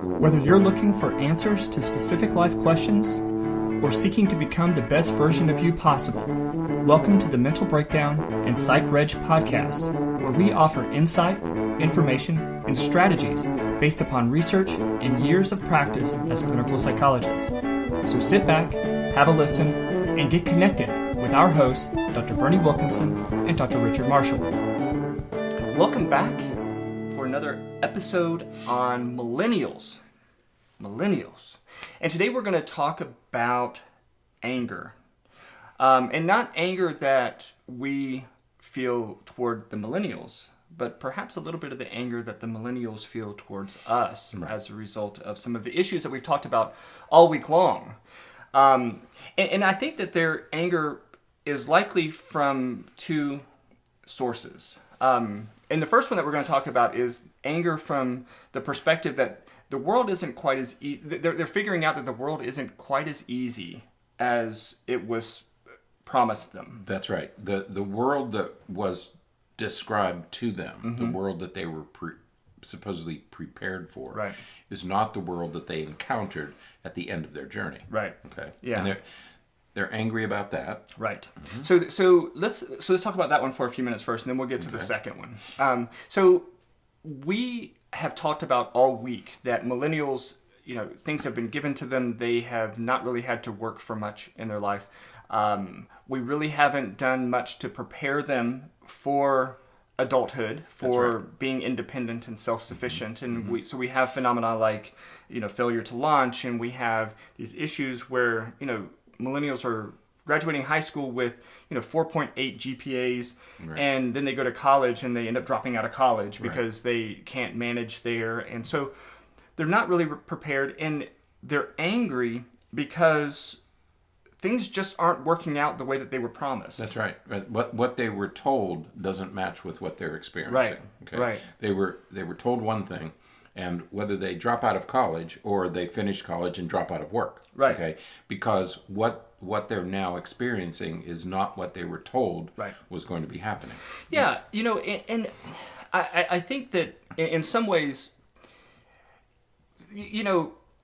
Whether you're looking for answers to specific life questions or seeking to become the best version of you possible, welcome to the Mental Breakdown and Psych Reg podcast, where we offer insight, information, and strategies based upon research and years of practice as clinical psychologists. So sit back, have a listen, and get connected with our hosts, Dr. Bernie Wilkinson and Dr. Richard Marshall. Welcome back for another episode on Millennials. And today we're going to talk about anger. And not anger that we feel toward the millennials, but perhaps a little bit of the anger that the millennials feel towards us as a result of some of the issues that we've talked about all week long. And I think that their anger is likely from two sources. And the first one that we're going to talk about is anger from the perspective that the world isn't quite as easy. They're figuring out that the world isn't quite as easy as it was promised them. That's right. The world that was described to them, the world that they were supposedly prepared for, is not the world that they encountered at the end of their journey. Right. Okay. Yeah. And they're angry about that. Right. So let's talk about that one for a few minutes first, and then we'll get to the second one. So we have talked about all week that millennials, things have been given to them. They have not really had to work for much in their life. We really haven't done much to prepare them for adulthood, for being independent and self-sufficient. And we have phenomena like, failure to launch, and we have these issues where, millennials are graduating high school with 4.8 GPAs, and then they go to college and they end up dropping out of college because they can't manage there, and so they're not really prepared, and they're angry because things just aren't working out the way that they were promised. That's right. What they were told doesn't match with what they're experiencing. Right. Okay? Right. They were told one thing, and whether they drop out of college or they finish college and drop out of work. Right. Okay. Because what they're now experiencing is not what they were told was going to be happening. Yeah. And I think that in some ways,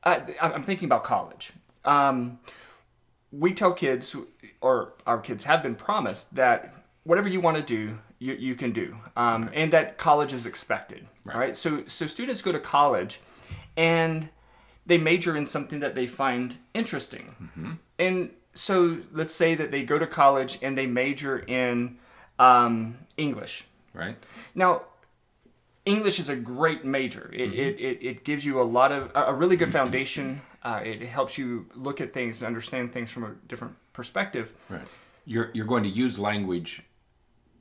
I'm thinking about college. We tell kids, or our kids have been promised, that whatever you want to do, you can do, and that college is expected. Right. So students go to college, and they major in something that they find interesting. And so let's say that they go to college and they major in English. Right. Now, English is a great major. It gives you a really good foundation. It helps you look at things and understand things from a different perspective. Right. You're going to use language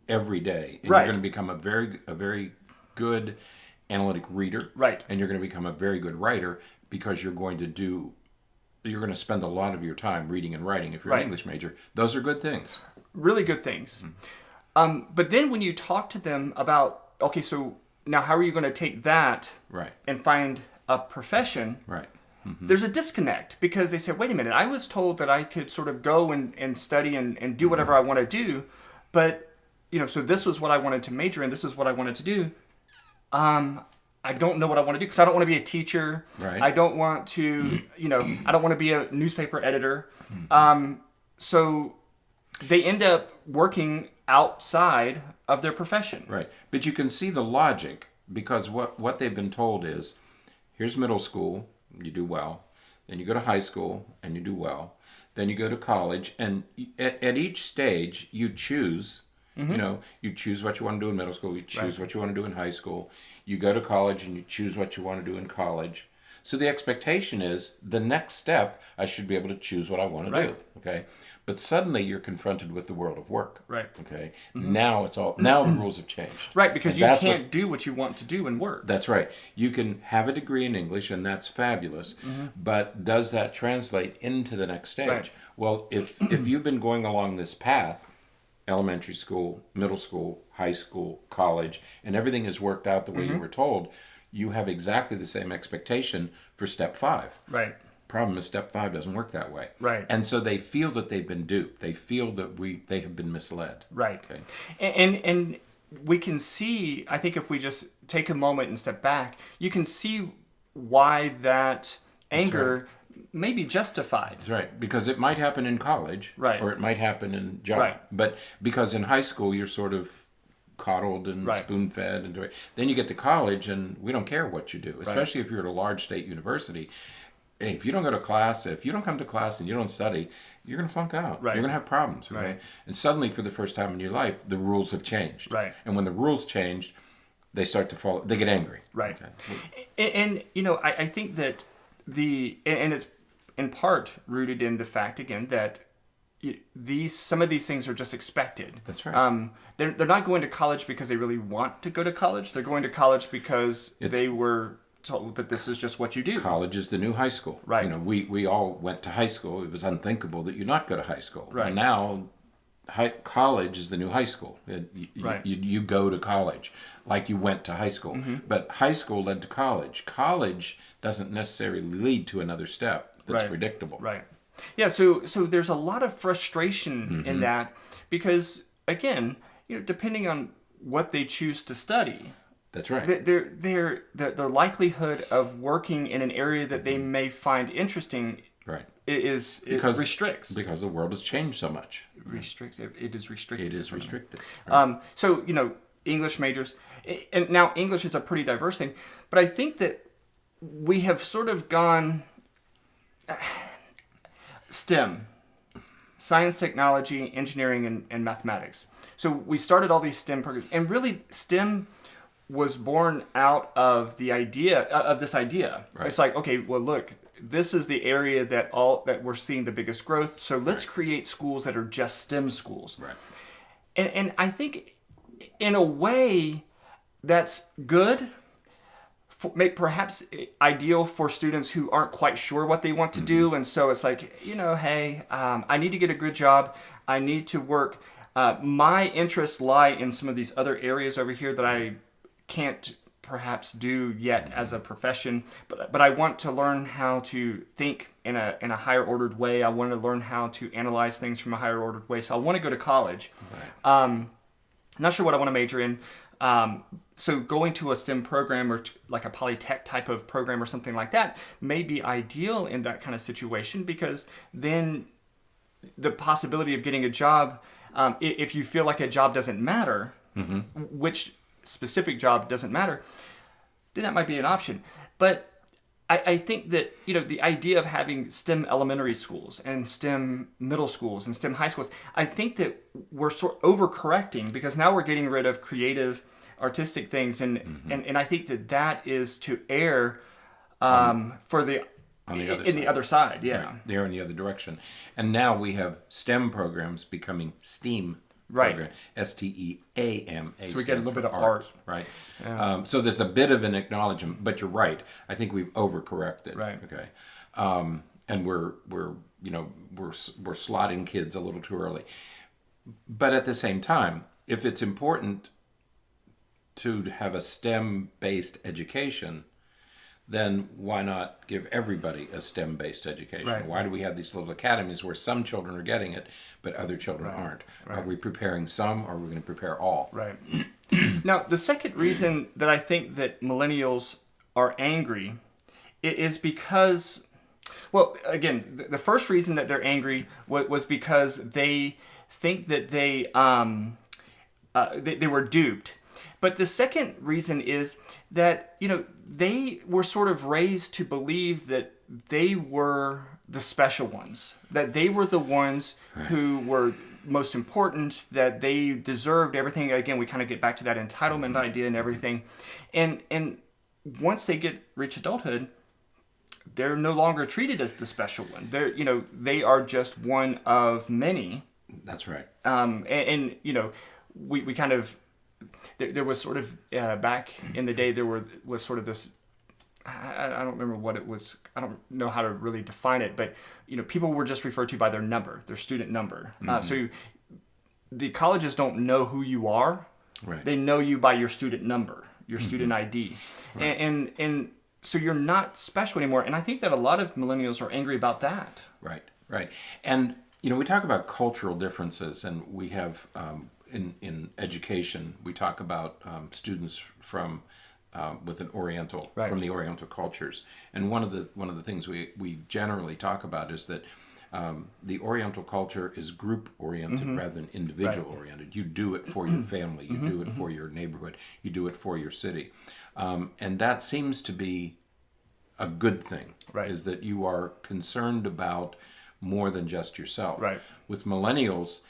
every day, and you're going to become a very good analytic reader. Right. And you're going to become a very good writer because you're going to spend a lot of your time reading and writing if you're an English major. Those are good things. Really good things. But then when you talk to them about, okay, so now how are you going to take that and find a profession? Right. There's a disconnect because they say, wait a minute, I was told that I could sort of go and study and do whatever I want to do, but, so this was what I wanted to major in, this is what I wanted to do. I don't know what I want to do because I don't want to be a teacher. Right. I don't want to, I don't want to be a newspaper editor. So they end up working outside of their profession. Right. But you can see the logic because what they've been told is, here's middle school, you do well. Then you go to high school and you do well. Then you go to college, and at each stage you choose. You choose what you want to do in middle school. You choose what you want to do in high school. You go to college and you choose what you want to do in college. So the expectation is the next step, I should be able to choose what I want to do. Okay. But suddenly you're confronted with the world of work. Right. Okay. Now the rules have changed. Right. Because you can't do what you want to do in work. That's right. You can have a degree in English, and that's fabulous. But does that translate into the next stage? Right. Well, if you've been going along this path, elementary school, middle school, high school, college, and everything is worked out the way you were told, you have exactly the same expectation for step 5. Right. Problem is step 5 doesn't work that way. Right. And so they feel that they've been duped. They feel that they have been misled. Right. Okay. And we can see, I think if we just take a moment and step back, you can see why that anger may be justified. That's right, because it might happen in college, Right. or it might happen in job. Right. But because in high school you're sort of coddled and Right. spoon-fed, and then you get to college and we don't care what you do, especially if you're at a large state university. Hey, if you don't go to class, if you don't come to class and you don't study, you're going to flunk out. Right. You're going to have problems. Okay? Right. And suddenly, for the first time in your life, the rules have changed. Right. And when the rules changed, they start to fall. They get angry. Right. Okay. And I think that and it's in part rooted in the fact, again, that some of these things are just expected. That's right. They're not going to college because they really want to go to college. They're going to college because they were told that this is just what you do. College is the new high school. Right. We all went to high school. It was unthinkable that you not go to high school. Right. And now, college is the new high school. Right. You go to college like you went to high school. Mm-hmm. But high school led to college. College doesn't necessarily lead to another step that's predictable. Right. Yeah. So there's a lot of frustration in that because, again, depending on what they choose to study. That's right. Their likelihood of working in an area that they may find interesting restricts. Because the world has changed so much. Restricts. It is restricted. It is restricted. Right. So, English majors, and now English is a pretty diverse thing, but I think that we have sort of gone STEM, science, technology, engineering, and mathematics. So we started all these STEM programs, and really STEM was born out of this idea. Right. It's like, okay, well, look, this is the area that we're seeing the biggest growth. So let's create schools that are just STEM schools. Right. And I think in a way that's good, perhaps ideal for students who aren't quite sure what they want to do. And so it's like, hey, I need to get a good job. I need to work. My interests lie in some of these other areas over here that I can't perhaps do yet as a profession, but I want to learn how to think in a higher ordered way. I want to learn how to analyze things from a higher ordered way. So I want to go to college. Right. Not sure what I want to major in. So going to a STEM program or like a polytech type of program or something like that may be ideal in that kind of situation, because then the possibility of getting a job, if you feel like a job doesn't matter, which specific job doesn't matter, then that might be an option. But I think that the idea of having STEM elementary schools and STEM middle schools and STEM high schools, I think that we're sort of overcorrecting, because now we're getting rid of creative, artistic things, and I think that is to err for the the other side. Yeah, right. They're in the other direction, and now we have STEM programs becoming STEAM. Right. Program, STEAM. So we get a little bit of art. Right. Yeah. So there's a bit of an acknowledgement, but you're right. I think we've overcorrected. Right. Okay. And we're slotting kids a little too early. But at the same time, if it's important to have a STEM-based education, then why not give everybody a STEM-based education? Right. Why do we have these little academies where some children are getting it, but other children aren't? Right. Are we preparing some, or are we going to prepare all? Right. Now, the second reason that I think that millennials are angry is because, well, again, the first reason that they're angry was because they think that they were duped. But the second reason is that, they were sort of raised to believe that they were the special ones, that they were the ones who were most important, that they deserved everything. Again, we kind of get back to that entitlement idea and everything. And once they reach adulthood, they're no longer treated as the special one. They are just one of many. That's right. We kind of, there was sort of back in the day, there was sort of this, I don't remember what it was. I don't know how to really define it, but people were just referred to by their number, their student number. So the colleges don't know who you are. Right. They know you by your student number, your student ID, right. and so you're not special anymore. And I think that a lot of millennials are angry about that. Right. And we talk about cultural differences, and we have in education, we talk about students from with an Oriental Right. from the Oriental cultures. And one of the things we generally talk about is that the Oriental culture is group oriented rather than individual oriented. You do it for your family. You do it for your neighborhood. You do it for your city, and that seems to be a good thing. Right. Is that you are concerned about more than just yourself. Right. With millennials,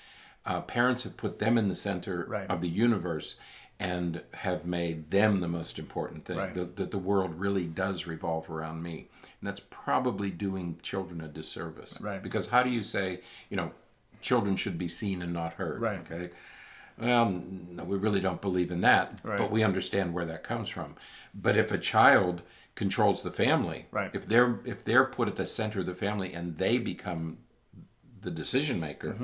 parents have put them in the center Right. of the universe and have made them the most important thing. Right. That the world really does revolve around me. And that's probably doing children a disservice. Right. Because how do you say, children should be seen and not heard? Right. Okay. Well, no, we really don't believe in that, Right. but we understand where that comes from. But if a child controls the family, Right. if they're put at the center of the family and they become the decision maker,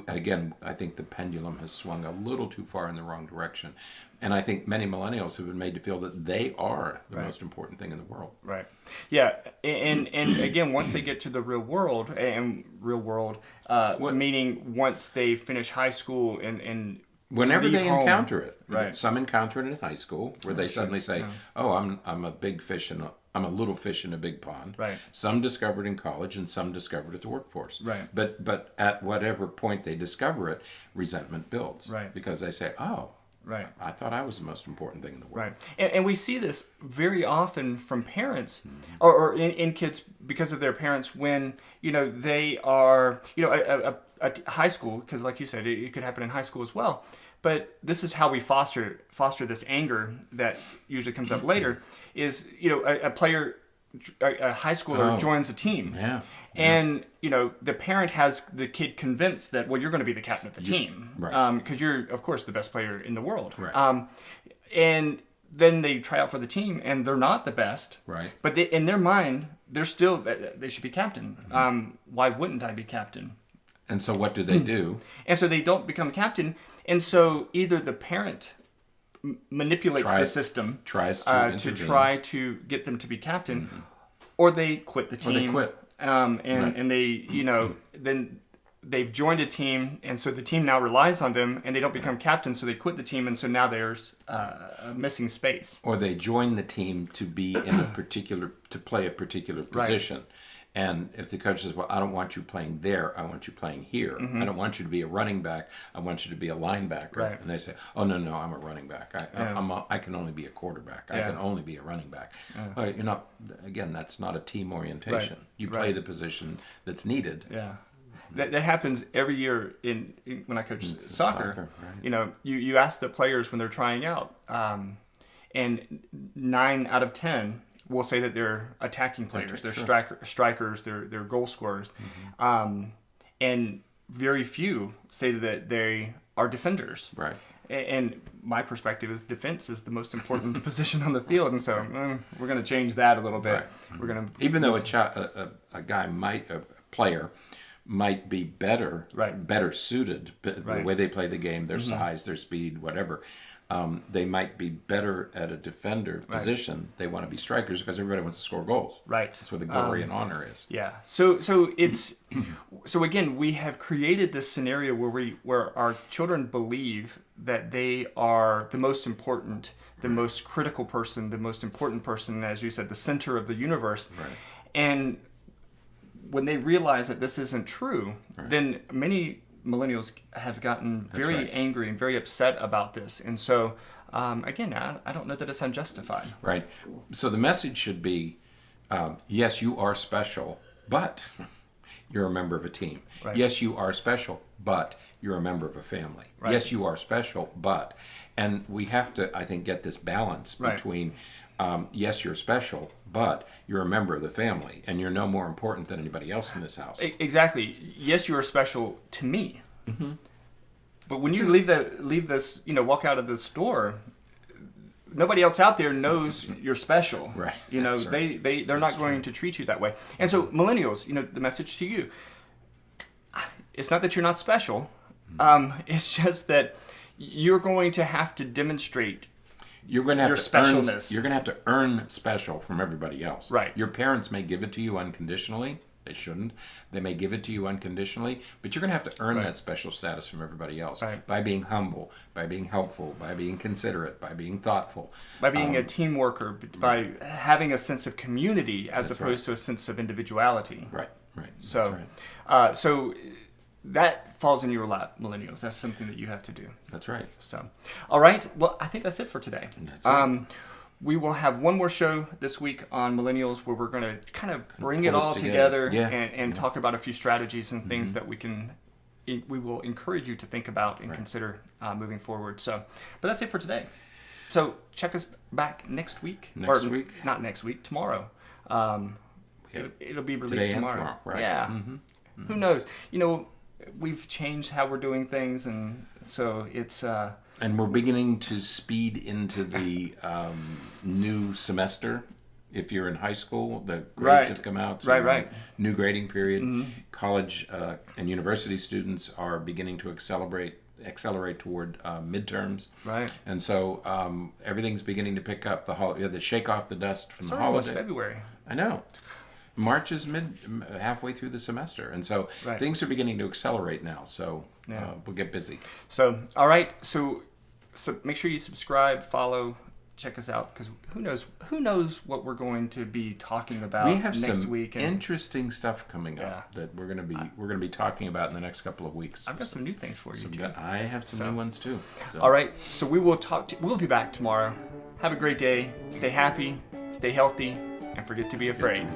again, I think the pendulum has swung a little too far in the wrong direction. And I think many millennials have been made to feel that they are the Right. most important thing in the world. Right. Yeah. And again, once they get to the real world, meaning once they finish high school and Whenever leave they home. encounter it, Right. some encounter it in high school where they suddenly say, "Oh, I'm a big fish I'm a little fish in a big pond." Right. Some discovered in college, and some discovered at the workforce. Right. But at whatever point they discover it, resentment builds. Right. Because they say, "Oh, Right. I thought I was the most important thing in the world." Right. And we see this very often from parents or in kids because of their parents when, they are, a high school, because like you said, it could happen in high school as well. But this is how we foster this anger that usually comes up later is, a player, a high schooler joins a team. Yeah. And, the parent has the kid convinced that, well, you're going to be the captain of the team. Right. Because you're, of course, the best player in the world. Right. And then they try out for the team, and they're not the best. Right. But in their mind, they should be captain. Why wouldn't I be captain? And so what do they do? And so they don't become captain. And so either the parent manipulates the system tries to intervene. try to get them to be captain, or they quit the team. Or they quit. And they, then they've joined a team, and so the team now relies on them, and they don't become captain, so they quit the team, and so now there's a missing space. Or they join the team to be in to play a particular position. And if the coach says, "Well, I don't want you playing there, I want you playing here. I don't want you to be a running back, I want you to be a linebacker." Right. And they say, "Oh, no, I'm a running back. I can only be a quarterback. I can only be a running back." Well, you're not. Again, that's not a team orientation. Right. You play the position that's needed. Yeah. That happens every year when I coach soccer. Right. You ask the players when they're trying out, and 9 out of 10 will say that they're attacking players, they're strikers, they're goal scorers, and very few say that they are defenders. Right. And my perspective is defense is the most important position on the field, and so we're going to change that a little bit. Right. We're going to even though a player might be better suited, the way they play the game, their size, their speed, whatever. They might be better at a defender position. They want to be strikers because everybody wants to score goals. Right. That's where the glory and honor is. Yeah. So again, we have created this scenario where our children believe that they are the most important, the most critical person, the most important person, as you said, the center of the universe. Right. And when they realize that this isn't true, then many millennials have gotten very angry and very upset about this. And so, again, I don't know that it's unjustified. Right. So the message should be, yes, you are special, but you're a member of a team. Right. Yes, you are special, but you're a member of a family. Right. Yes, you are special, but. And we have to, I think, get this balance between, yes, you're special, but you're a member of the family, and you're no more important than anybody else in this house. Exactly. Yes, you are special to me. Mm-hmm. But when you leave this, walk out of the store, nobody else out there knows you're special. Right. They're not going to treat you that way. And so millennials, the message to you, it's not that you're not special. It's just that you're going to have to demonstrate you're going to have your specialness. You're going to have to earn special from everybody else. Right. Your parents may give it to you unconditionally, They shouldn't. They may give it to you unconditionally, but you're going to have to earn that special status from everybody else by being humble, by being helpful, by being considerate, by being thoughtful. By being a team worker, by having a sense of community as opposed to a sense of individuality. Right. So, so that falls in your lap, millennials. That's something that you have to do. That's right. So, all right. Well, I think that's it for today. That's it. We will have one more show this week on millennials where we're going to kind of bring it all together and talk about a few strategies and things that we will encourage you to think about and consider moving forward. So, but that's it for today. So check us back next week. Not next week, tomorrow. It'll be released today tomorrow. And tomorrow, right? Yeah. Who knows? We've changed how we're doing things, and so it's... and we're beginning to speed into the new semester. If you're in high school, the grades have come out. So new grading period. College and university students are beginning to accelerate toward midterms. Right. And so everything's beginning to pick up. The shake off the dust from the holiday. It's February. I know. March is halfway through the semester, and so things are beginning to accelerate now. So we'll get busy. So all right. So make sure you subscribe, follow, check us out, because who knows what we're going to be talking about we have next some week. And interesting stuff coming up that we're going to be talking about in the next couple of weeks. I've got some new things for you too. I have some new ones too. So. All right. So we'll be back tomorrow. Have a great day. Stay happy. Stay healthy. And forget to be afraid.